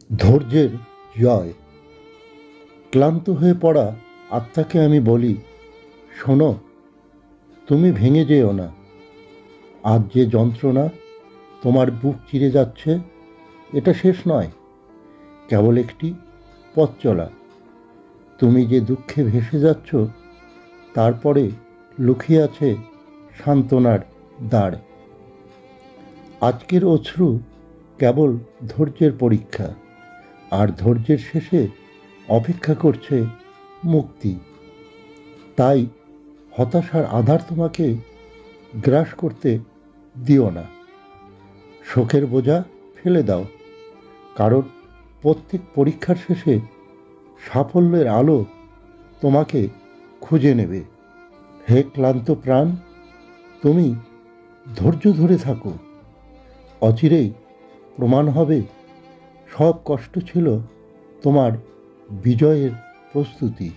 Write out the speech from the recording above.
ধৈর্যের জয়। ক্লান্ত হয়ে পড়া আত্মাকে আমি বলি, শোনো, তুমি ভেঙে যেও না। আজ যে যন্ত্রণা তোমার বুক চিরে যাচ্ছে, এটা শেষ নয়, কেবল একটি পথ চলা। তুমি যে দুঃখে ভেসে যাচ্ছ, তারপরে লুকিয়ে আছে সান্ত্বনার দ্বার। আজকের অশ্রু কেবল ধৈর্যের পরীক্ষা, আর ধৈর্যের শেষে অপেক্ষা করছে মুক্তি। তাই হতাশার আধার তোমাকে গ্রাস করতে দিও না। শোকের বোঝা ফেলে দাও, কারণ প্রত্যেক পরীক্ষার শেষে সাফল্যের আলো তোমাকে খুঁজে নেবে। হে ক্লান্ত প্রাণ, তুমি ধৈর্য ধরে থাকো। অচিরেই প্রমাণ হবে সব কষ্ট ছিল তোমার বিজয়ের প্রস্তুতি।